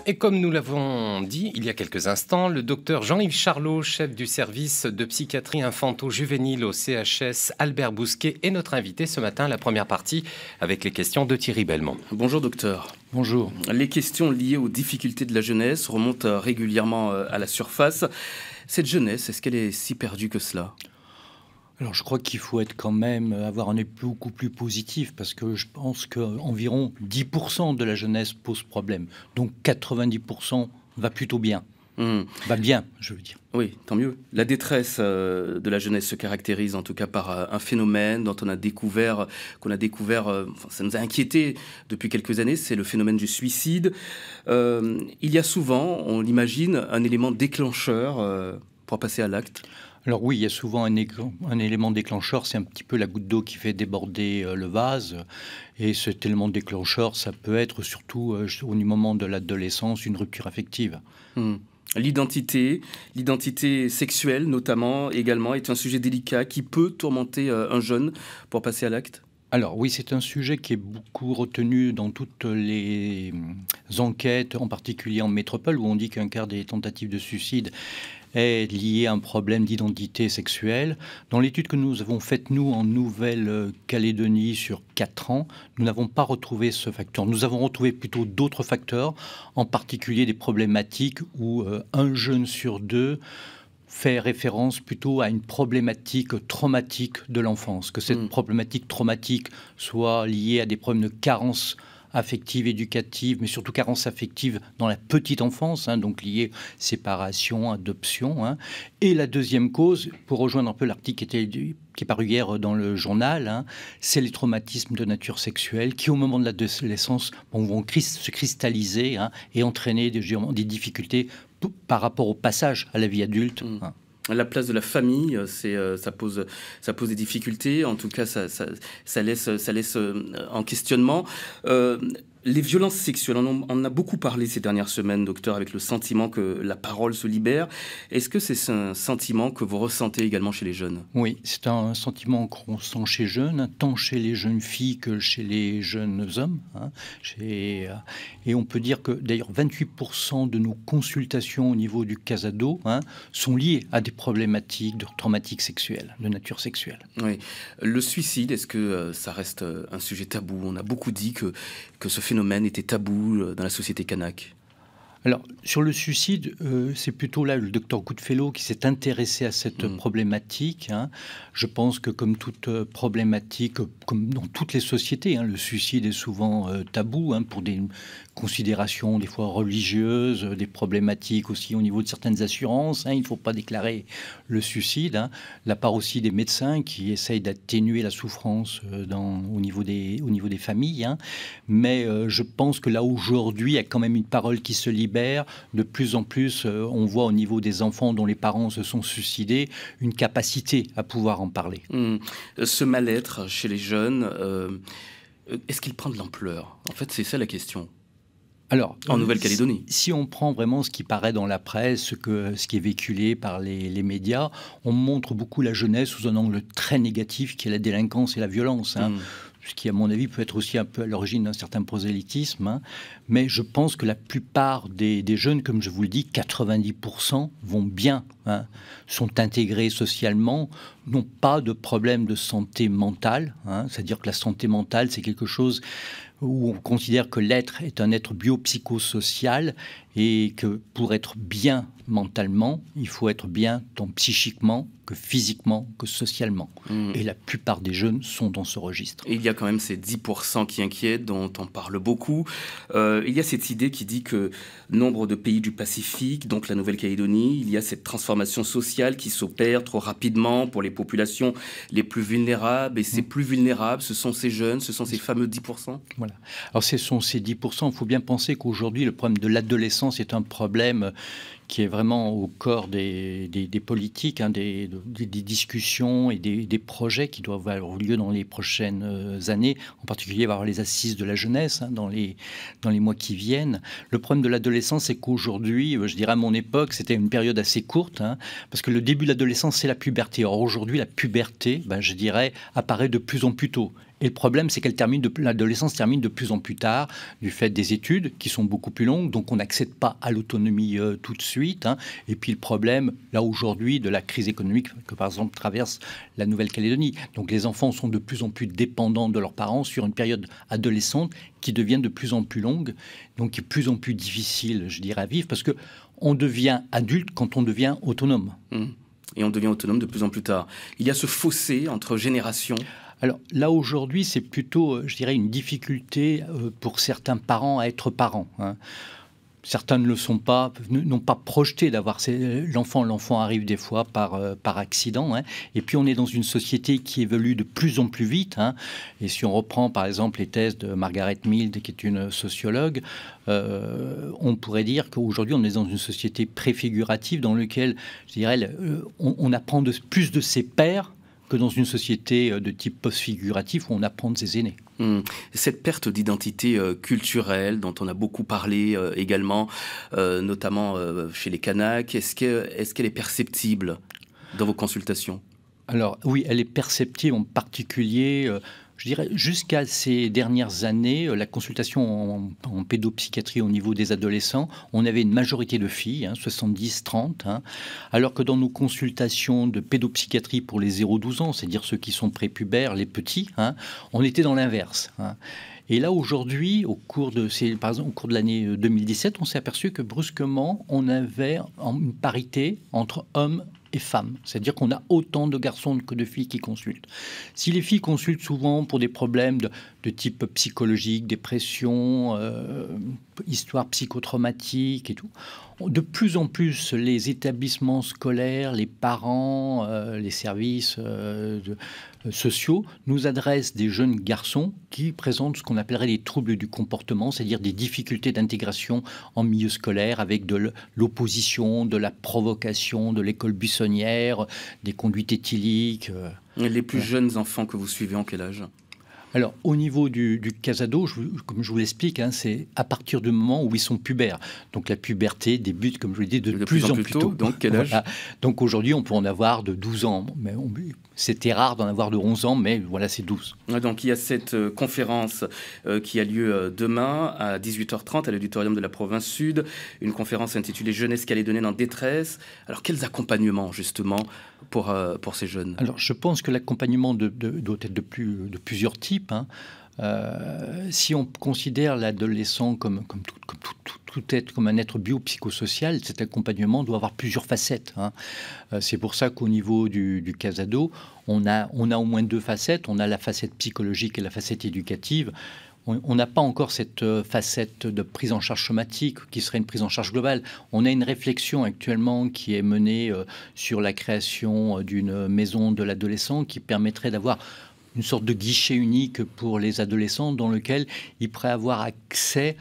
Et comme nous l'avons dit il y a quelques instants, le docteur Jean-Yves Charlot, chef du service de psychiatrie infanto-juvénile au CHS Albert Bousquet, est notre invité ce matin, la première partie, avec les questions de Thierry Belmont. Bonjour docteur. Bonjour. Les questions liées aux difficultés de la jeunesse remontent régulièrement à la surface. Cette jeunesse, est-ce qu'elle est si perdue que cela ? Alors je crois qu'il faut être quand même avoir un œil beaucoup plus positif parce que je pense qu'environ 10% de la jeunesse pose problème. Donc 90% va plutôt bien. Va bien, je veux dire. Oui, tant mieux. La détresse de la jeunesse se caractérise en tout cas par un phénomène dont on a découvert, ça nous a inquiété depuis quelques années, c'est le phénomène du suicide. Il y a souvent, on l'imagine, un élément déclencheur pour passer à l'acte. Alors oui, il y a souvent un élément déclencheur, c'est un petit peu la goutte d'eau qui fait déborder le vase. Et cet élément déclencheur, ça peut être surtout au moment de l'adolescence, une rupture affective. L'identité sexuelle notamment également est un sujet délicat qui peut tourmenter un jeune pour passer à l'acte. Alors oui, c'est un sujet qui est beaucoup retenu dans toutes les enquêtes, en particulier en métropole, où on dit qu'un quart des tentatives de suicide est lié à un problème d'identité sexuelle. Dans l'étude que nous avons faite, nous, en Nouvelle-Calédonie, sur 4 ans, nous n'avons pas retrouvé ce facteur. Nous avons retrouvé plutôt d'autres facteurs, en particulier des problématiques où un jeune sur 2 fait référence plutôt à une problématique traumatique de l'enfance, que cette problématique traumatique soit liée à des problèmes de carence affective, éducative, mais surtout carence affective dans la petite enfance, donc liée séparation, adoption. Et la deuxième cause, pour rejoindre un peu l'article qui est paru hier dans le journal, c'est les traumatismes de nature sexuelle qui, au moment de l'adolescence, vont se cristalliser et entraîner des difficultés par rapport au passage à la vie adulte. La place de la famille, ça pose des difficultés. En tout cas, ça laisse en questionnement. Les violences sexuelles, on en a beaucoup parlé ces dernières semaines, docteur, avec le sentiment que la parole se libère. Est-ce que c'est un sentiment que vous ressentez également chez les jeunes ? Oui, c'est un sentiment qu'on ressent chez les jeunes, tant chez les jeunes filles que chez les jeunes hommes. Et on peut dire que d'ailleurs 28% de nos consultations au niveau du CASADO sont liées à des problématiques traumatiques sexuelles, de nature sexuelle. Oui. Le suicide, est-ce que ça reste un sujet tabou ? On a beaucoup dit que ce phénomène était tabou dans la société kanak. Alors, sur le suicide, c'est plutôt là le docteur Goodfellow qui s'est intéressé à cette problématique. Je pense que comme toute problématique, comme dans toutes les sociétés, le suicide est souvent tabou pour des considérations des fois religieuses, des problématiques aussi au niveau de certaines assurances. Il ne faut pas déclarer le suicide. La part aussi des médecins qui essayent d'atténuer la souffrance au niveau des familles. Mais je pense que là, aujourd'hui, il y a quand même une parole qui se libère. De plus en plus, on voit au niveau des enfants dont les parents se sont suicidés, une capacité à pouvoir en parler. Ce mal-être chez les jeunes, est-ce qu'il prend de l'ampleur ? En fait, c'est ça la question. Alors, en Nouvelle-Calédonie. Si on prend vraiment ce qui paraît dans la presse, ce qui est véhiculé par les médias, on montre beaucoup la jeunesse sous un angle très négatif qui est la délinquance et la violence. Ce qui, à mon avis, peut être aussi un peu à l'origine d'un certain prosélytisme. Mais je pense que la plupart des jeunes, comme je vous le dis, 90% vont bien, sont intégrés socialement, n'ont pas de problème de santé mentale. C'est-à-dire que la santé mentale, c'est quelque chose où on considère que l'être est un être biopsychosocial et que pour être bien mentalement, il faut être bien tant psychiquement que physiquement que socialement. Et la plupart des jeunes sont dans ce registre. Et il y a quand même ces 10% qui inquiètent, dont on parle beaucoup. Il y a cette idée qui dit que nombre de pays du Pacifique, donc la Nouvelle-Calédonie, il y a cette transformation sociale qui s'opère trop rapidement pour les populations les plus vulnérables. Et ces plus vulnérables, ce sont ces jeunes, ce sont ces fameux 10%. Voilà. Alors ce sont ces 10%. Il faut bien penser qu'aujourd'hui, le problème de l'adolescence est un problème qui est vraiment au corps des politiques, des discussions et des projets qui doivent avoir lieu dans les prochaines années. En particulier, il va y avoir les assises de la jeunesse dans les mois qui viennent. Le problème de l'adolescence, c'est qu'aujourd'hui, je dirais à mon époque, c'était une période assez courte, parce que le début de l'adolescence, c'est la puberté. Or, aujourd'hui, la puberté, je dirais, apparaît de plus en plus tôt. Et le problème, c'est l'adolescence termine de plus en plus tard, du fait des études qui sont beaucoup plus longues, donc on n'accède pas à l'autonomie tout de suite. Hein. Et puis le problème, là aujourd'hui, de la crise économique que par exemple traverse la Nouvelle-Calédonie. Donc les enfants sont de plus en plus dépendants de leurs parents sur une période adolescente qui devient de plus en plus longue, donc qui est de plus en plus difficile, je dirais, à vivre, parce qu'on devient adulte quand on devient autonome. Et on devient autonome de plus en plus tard. Il y a ce fossé entre générations. Alors là, aujourd'hui, c'est plutôt, je dirais, une difficulté pour certains parents à être parents. Hein. Certains ne le sont pas, n'ont pas projeté d'avoir l'enfant. L'enfant arrive des fois par accident. Hein. Et puis, on est dans une société qui évolue de plus en plus vite. Hein. Et si on reprend, par exemple, les thèses de Margaret Mead, qui est une sociologue, on pourrait dire qu'aujourd'hui, on est dans une société préfigurative dans laquelle, je dirais, on apprend plus de ses pairs que dans une société de type post-figuratif où on apprend de ses aînés. Cette perte d'identité culturelle dont on a beaucoup parlé également, notamment chez les Kanaks, est-ce qu'elle est perceptible dans vos consultations ? Alors oui, elle est perceptible en particulier... je dirais, jusqu'à ces dernières années, la consultation en pédopsychiatrie au niveau des adolescents, on avait une majorité de filles, hein, 70-30, hein, alors que dans nos consultations de pédopsychiatrie pour les 0-12 ans, c'est-à-dire ceux qui sont prépubères, les petits, hein, on était dans l'inverse. Hein. Et là, aujourd'hui, par exemple, au cours de l'année 2017, on s'est aperçu que brusquement, on avait une parité entre hommes et femmes. C'est-à-dire qu'on a autant de garçons que de filles qui consultent. Si les filles consultent souvent pour des problèmes de type psychologique, dépression, histoire psychotraumatique et tout, de plus en plus, les établissements scolaires, les parents, les services sociaux nous adressent des jeunes garçons qui présentent ce qu'on appellerait les troubles du comportement, c'est-à-dire des difficultés d'intégration en milieu scolaire avec de l'opposition, de la provocation, de l'école buissonnière, des conduites éthyliques. Les plus jeunes enfants que vous suivez, en quel âge ? Alors, au niveau du Casado, comme je vous l'explique, hein, c'est à partir du moment où ils sont pubères. Donc, la puberté débute, comme je vous l'ai dit, de plus en plus tôt. Donc, quel âge ? Voilà. Donc, aujourd'hui, on peut en avoir de 12 ans. Mais c'était rare d'en avoir de 11 ans, mais voilà, c'est 12. Donc, il y a cette conférence qui a lieu demain à 18h30 à l'auditorium de la Province Sud. Une conférence intitulée « Jeunesse calédonienne en détresse ». Alors, quels accompagnements, justement, pour ces jeunes ? Alors, je pense que l'accompagnement doit être de plusieurs types. Hein. Si on considère l'adolescent comme tout être, comme un être biopsychosocial, cet accompagnement doit avoir plusieurs facettes. Hein. C'est pour ça qu'au niveau du Casado, on a au moins deux facettes. On a la facette psychologique et la facette éducative. On n'a pas encore cette facette de prise en charge somatique qui serait une prise en charge globale. On a une réflexion actuellement qui est menée sur la création d'une maison de l'adolescent qui permettrait d'avoir une sorte de guichet unique pour les adolescents dans lequel ils pourraient avoir accès,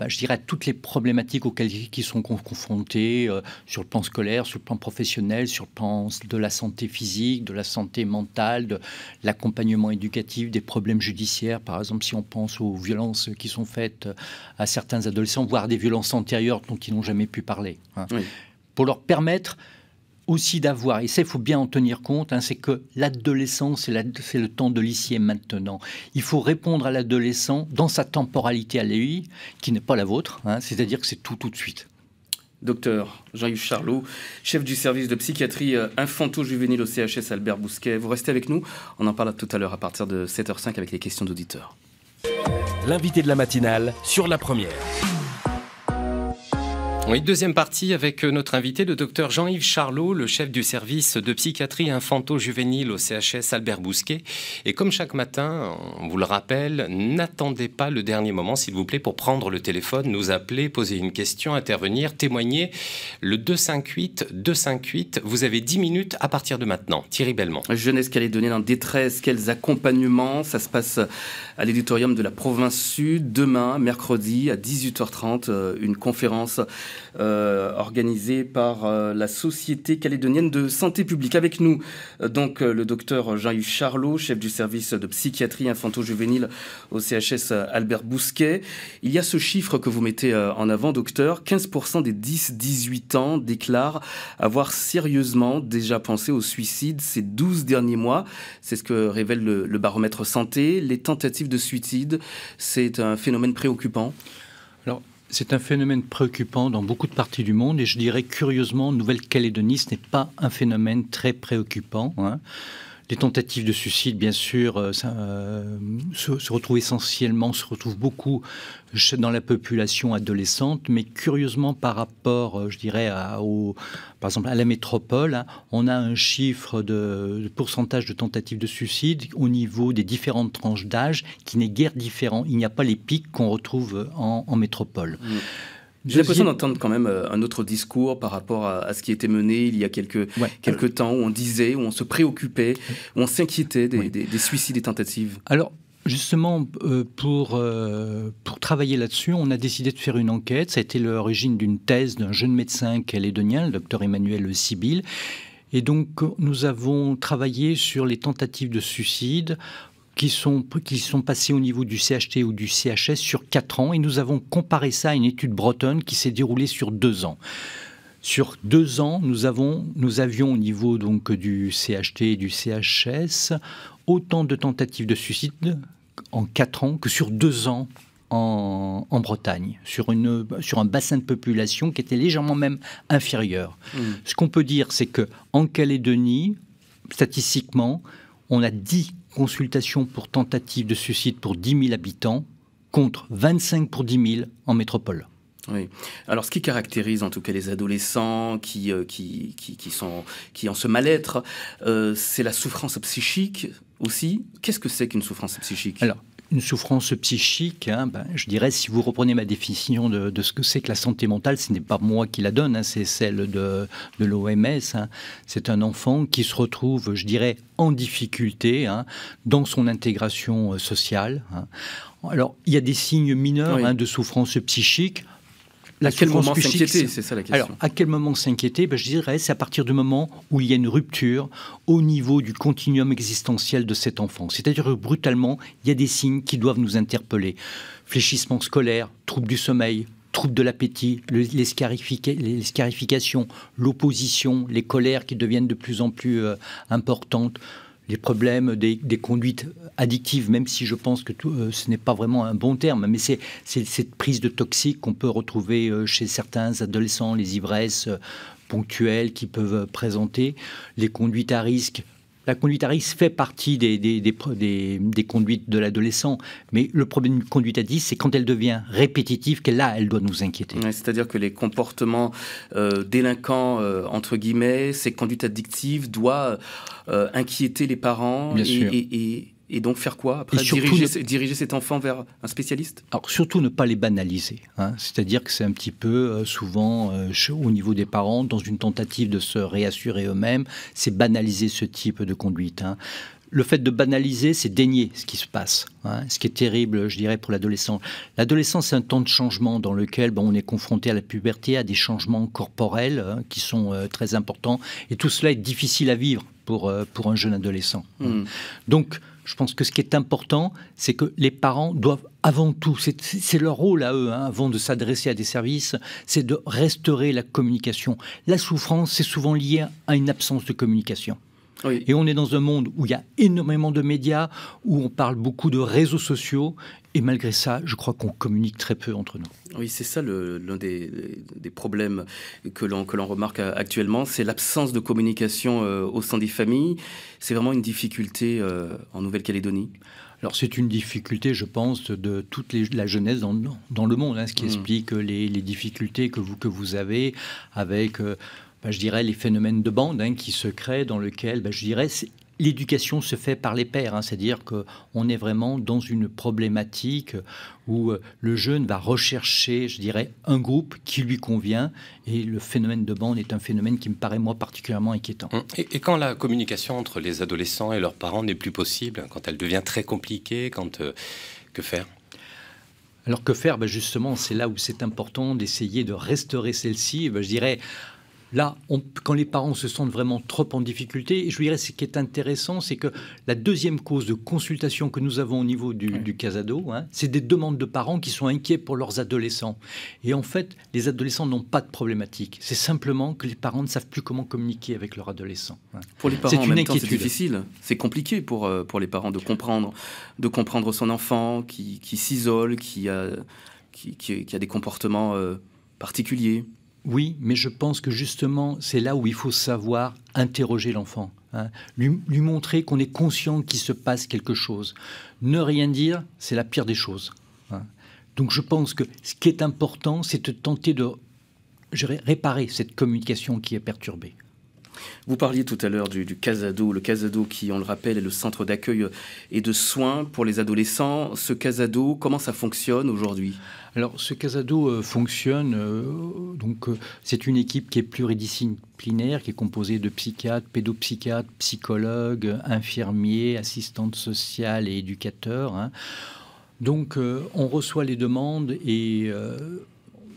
je dirais, à toutes les problématiques auxquelles ils sont confrontés sur le plan scolaire, sur le plan professionnel, sur le plan de la santé physique, de la santé mentale, de l'accompagnement éducatif, des problèmes judiciaires. Par exemple, si on pense aux violences qui sont faites à certains adolescents, voire des violences antérieures dont ils n'ont jamais pu parler. Hein. Oui. Pour leur permettre aussi d'avoir, et ça il faut bien en tenir compte, hein, c'est que l'adolescence, c'est le temps de l'ici et maintenant. Il faut répondre à l'adolescent dans sa temporalité à lui, qui n'est pas la vôtre, hein, c'est-à-dire que c'est tout de suite. Docteur Jean-Yves Charlot, chef du service de psychiatrie infanto-juvénile au CHS Albert Bousquet. Vous restez avec nous, on en parle tout à l'heure à partir de 7h05 avec les questions d'auditeurs. L'invité de la matinale sur La Première. Oui, deuxième partie avec notre invité, le docteur Jean-Yves Charlot, le chef du service de psychiatrie infanto-juvénile au CHS Albert Bousquet. Et comme chaque matin, on vous le rappelle, n'attendez pas le dernier moment, s'il vous plaît, pour prendre le téléphone, nous appeler, poser une question, intervenir, témoigner. Le 258-258, vous avez 10 minutes à partir de maintenant. Thierry Belmont. Jeunesse calédonienne en détresse, quels accompagnements? Ça se passe à l'auditorium de la Province Sud, demain, mercredi, à 18h30, une conférence organisé par la Société calédonienne de santé publique. Avec nous, donc, le docteur Jean-Yves Charlot, chef du service de psychiatrie infanto-juvénile au CHS Albert Bousquet. Il y a ce chiffre que vous mettez en avant, docteur. 15% des 10-18 ans déclarent avoir sérieusement déjà pensé au suicide ces 12 derniers mois. C'est ce que révèle le baromètre santé. Les tentatives de suicide, c'est un phénomène préoccupant. Alors, c'est un phénomène préoccupant dans beaucoup de parties du monde et je dirais curieusement, en Nouvelle-Calédonie, ce n'est pas un phénomène très préoccupant. Les tentatives de suicide, bien sûr, se retrouvent beaucoup dans la population adolescente, mais curieusement par rapport, je dirais, par exemple à la métropole, on a un chiffre de pourcentage de tentatives de suicide au niveau des différentes tranches d'âge qui n'est guère différent. Il n'y a pas les pics qu'on retrouve en métropole. J'ai l'impression d'entendre quand même un autre discours par rapport à ce qui était mené il y a quelques temps, où on disait, où on se préoccupait, où on s'inquiétait des suicides et tentatives. Alors, justement, pour travailler là-dessus, on a décidé de faire une enquête. Ça a été l'origine d'une thèse d'un jeune médecin calédonien, le docteur Emmanuel Sibyl. Et donc, nous avons travaillé sur les tentatives de suicide qui sont passés au niveau du CHT ou du CHS sur 4 ans. Et nous avons comparé ça à une étude bretonne qui s'est déroulée sur 2 ans. Sur 2 ans, nous avions au niveau donc, du CHT et du CHS autant de tentatives de suicide en 4 ans que sur 2 ans en Bretagne, sur un bassin de population qui était légèrement même inférieur. Ce qu'on peut dire, c'est qu'en Calédonie, statistiquement, on a 10 consultations pour tentative de suicide pour 10 000 habitants, contre 25 pour 10 000 en métropole. Oui. Alors, ce qui caractérise en tout cas les adolescents qui ont ce mal-être, c'est la souffrance psychique aussi. Qu'est-ce que c'est qu'une souffrance psychique ? Alors, une souffrance psychique, je dirais, si vous reprenez ma définition de ce que c'est que la santé mentale, ce n'est pas moi qui la donne, c'est celle de l'OMS. C'est un enfant qui se retrouve, je dirais, en difficulté dans son intégration sociale. Alors, il y a des signes mineurs de souffrance psychique. À quel moment s'inquiéter, c'est ça la question. Alors, à quel moment s'inquiéter ? Je dirais, c'est à partir du moment où il y a une rupture au niveau du continuum existentiel de cet enfant. C'est-à-dire que brutalement, il y a des signes qui doivent nous interpeller. Fléchissement scolaire, troubles du sommeil, troubles de l'appétit, les scarifications, l'opposition, les colères qui deviennent de plus en plus importantes, les problèmes des conduites addictives, même si je pense que ce n'est pas vraiment un bon terme, mais c'est cette prise de toxiques qu'on peut retrouver chez certains adolescents, les ivresses ponctuelles qui peuvent présenter, les conduites à risque. La conduite à risque fait partie des conduites de l'adolescent, mais le problème d'une conduite à risque, c'est quand elle devient répétitive, elle doit nous inquiéter. Ouais, c'est-à-dire que les comportements délinquants, entre guillemets, ces conduites addictives doivent inquiéter les parents et donc faire quoi après, diriger cet enfant vers un spécialiste? Alors surtout ne pas les banaliser. C'est-à-dire que c'est un petit peu souvent au niveau des parents, dans une tentative de se réassurer eux-mêmes, c'est banaliser ce type de conduite. Le fait de banaliser, c'est dénier ce qui se passe. Ce qui est terrible, je dirais, pour l'adolescent. L'adolescence, c'est un temps de changement dans lequel on est confronté à la puberté, à des changements corporels qui sont très importants. Et tout cela est difficile à vivre pour un jeune adolescent. Donc, je pense que ce qui est important, c'est que les parents doivent avant tout, c'est leur rôle à eux, avant de s'adresser à des services, c'est de restaurer la communication. La souffrance, c'est souvent lié à une absence de communication. Oui. Et on est dans un monde où il y a énormément de médias, où on parle beaucoup de réseaux sociaux, et malgré ça, je crois qu'on communique très peu entre nous. Oui, c'est ça l'un des problèmes que l'on remarque actuellement, c'est l'absence de communication au sein des familles. C'est vraiment une difficulté en Nouvelle-Calédonie. Alors c'est une difficulté, je pense, de toute la jeunesse dans le monde, ce qui explique les difficultés que vous avez avec... je dirais les phénomènes de bande qui se créent dans lequel, je dirais, l'éducation se fait par les pairs. C'est-à-dire qu'on est vraiment dans une problématique où le jeune va rechercher, je dirais, un groupe qui lui convient. Et le phénomène de bande est un phénomène qui me paraît, moi, particulièrement inquiétant. Et quand la communication entre les adolescents et leurs parents n'est plus possible, quand elle devient très compliquée, que faire ? Alors que faire? Justement, c'est là où c'est important d'essayer de restaurer celle-ci. Je dirais, là, quand les parents se sentent vraiment trop en difficulté, et je dirais ce qui est intéressant, c'est que la deuxième cause de consultation que nous avons au niveau du CASADO, c'est des demandes de parents qui sont inquiets pour leurs adolescents. Et en fait, les adolescents n'ont pas de problématique. C'est simplement que les parents ne savent plus comment communiquer avec leurs adolescents. Pour les parents, en même temps, c'est difficile. C'est compliqué pour les parents de comprendre son enfant qui s'isole, qui a des comportements particuliers. Oui, mais je pense que justement, c'est là où il faut savoir interroger l'enfant, lui montrer qu'on est conscient qu'il se passe quelque chose. Ne rien dire, c'est la pire des choses. Donc je pense que ce qui est important, c'est de tenter de réparer cette communication qui est perturbée. Vous parliez tout à l'heure du CASADO, le CASADO qui, on le rappelle, est le centre d'accueil et de soins pour les adolescents. Ce CASADO, comment ça fonctionne aujourd'hui ? Alors, ce CASADO fonctionne, c'est une équipe qui est pluridisciplinaire, qui est composée de psychiatres, pédopsychiatres, psychologues, infirmiers, assistantes sociales et éducateurs. Donc, on reçoit les demandes et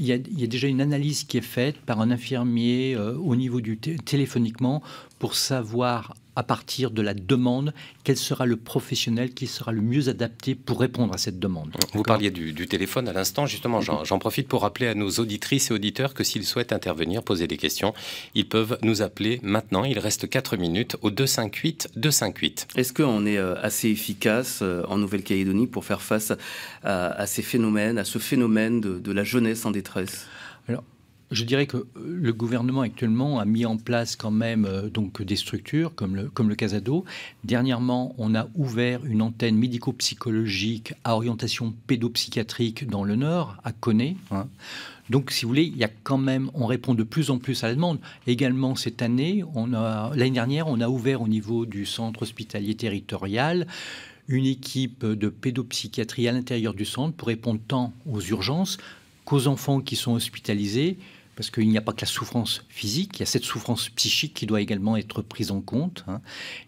il y a déjà une analyse qui est faite par un infirmier au niveau du téléphoniquement pour savoir, à partir de la demande, quel sera le professionnel qui sera le mieux adapté pour répondre à cette demande. Vous parliez du téléphone à l'instant, justement, j'en profite pour rappeler à nos auditrices et auditeurs que s'ils souhaitent intervenir, poser des questions, ils peuvent nous appeler maintenant. Il reste 4 minutes au 258 258. Est-ce qu'on est assez efficace en Nouvelle-Calédonie pour faire face à ces phénomènes, à ce phénomène de la jeunesse en détresse ? Alors, je dirais que le gouvernement actuellement a mis en place quand même des structures comme le CASADO. Dernièrement, on a ouvert une antenne médico-psychologique à orientation pédopsychiatrique dans le Nord, à Koné. Donc, si vous voulez, il y a quand même, on répond de plus en plus à la demande. Également, cette année, l'année dernière, on a ouvert au niveau du centre hospitalier territorial une équipe de pédopsychiatrie à l'intérieur du centre pour répondre tant aux urgences qu'aux enfants qui sont hospitalisés, parce qu'il n'y a pas que la souffrance physique, il y a cette souffrance psychique qui doit également être prise en compte.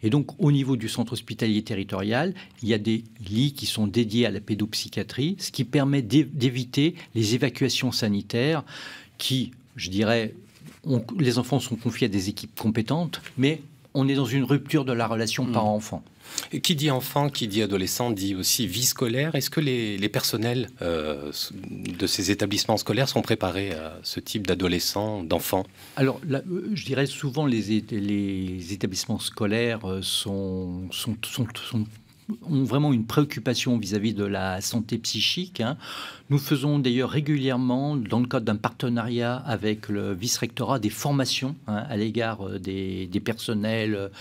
Et donc, au niveau du centre hospitalier territorial, il y a des lits qui sont dédiés à la pédopsychiatrie, ce qui permet d'éviter les évacuations sanitaires qui, je dirais, les enfants sont confiés à des équipes compétentes, mais on est dans une rupture de la relation parent-enfant. Et qui dit enfant, qui dit adolescent, dit aussi vie scolaire. Est-ce que les personnels de ces établissements scolaires sont préparés à ce type d'adolescents, d'enfants ? Alors, je dirais souvent les établissements scolaires ont vraiment une préoccupation vis-à-vis de la santé psychique. Nous faisons d'ailleurs régulièrement, dans le cadre d'un partenariat avec le vice-rectorat, des formations à l'égard des personnels,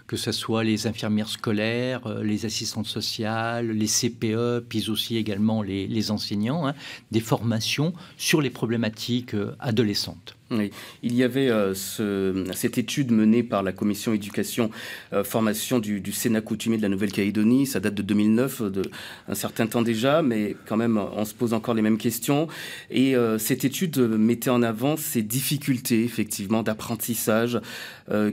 que ce soit les infirmières scolaires, les assistantes sociales, les CPE, puis aussi également les enseignants, des formations sur les problématiques adolescentes. Oui. Il y avait cette étude menée par la commission éducation formation du Sénat coutumier de la Nouvelle-Calédonie. Ça date de 2009, un certain temps déjà, mais quand même on se pose encore les mêmes questions. Et cette étude mettait en avant ces difficultés effectivement d'apprentissage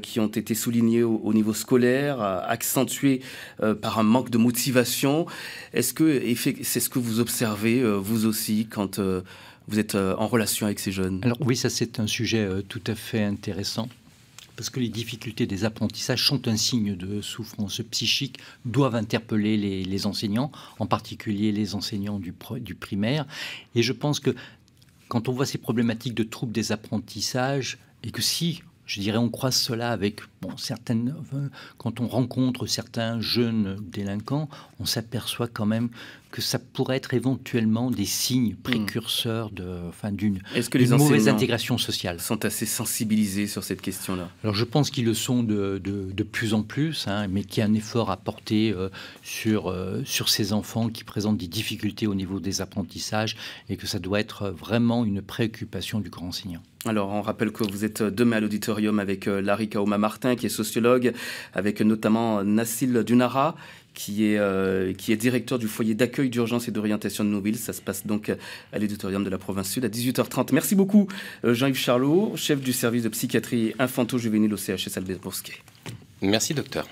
qui ont été soulignées au niveau scolaire, accentuées par un manque de motivation. Est-ce que c'est ce que vous observez vous aussi quand vous êtes en relation avec ces jeunes? Alors oui, ça c'est un sujet tout à fait intéressant, parce que les difficultés des apprentissages sont un signe de souffrance psychique, doivent interpeller les enseignants, en particulier les enseignants du primaire. Et je pense que quand on voit ces problématiques de troubles des apprentissages, et que si, je dirais, on croise cela avec quand on rencontre certains jeunes délinquants, on s'aperçoit quand même que ça pourrait être éventuellement des signes précurseurs d'une mauvaise intégration sociale. Sont assez sensibilisés sur cette question-là? Alors je pense qu'ils le sont de plus en plus, mais qu'il y a un effort à porter sur ces enfants qui présentent des difficultés au niveau des apprentissages et que ça doit être vraiment une préoccupation du corps enseignant. Alors, on rappelle que vous êtes demain à l'auditorium avec Larry Kaoma-Martin, qui est sociologue, avec notamment Nassil Dunara, qui est directeur du foyer d'accueil d'urgence et d'orientation de Nouville. Ça se passe donc à l'auditorium de la Province Sud à 18h30. Merci beaucoup, Jean-Yves Charlot, chef du service de psychiatrie infanto-juvénile au CHS Albert Bousquet. Merci, docteur.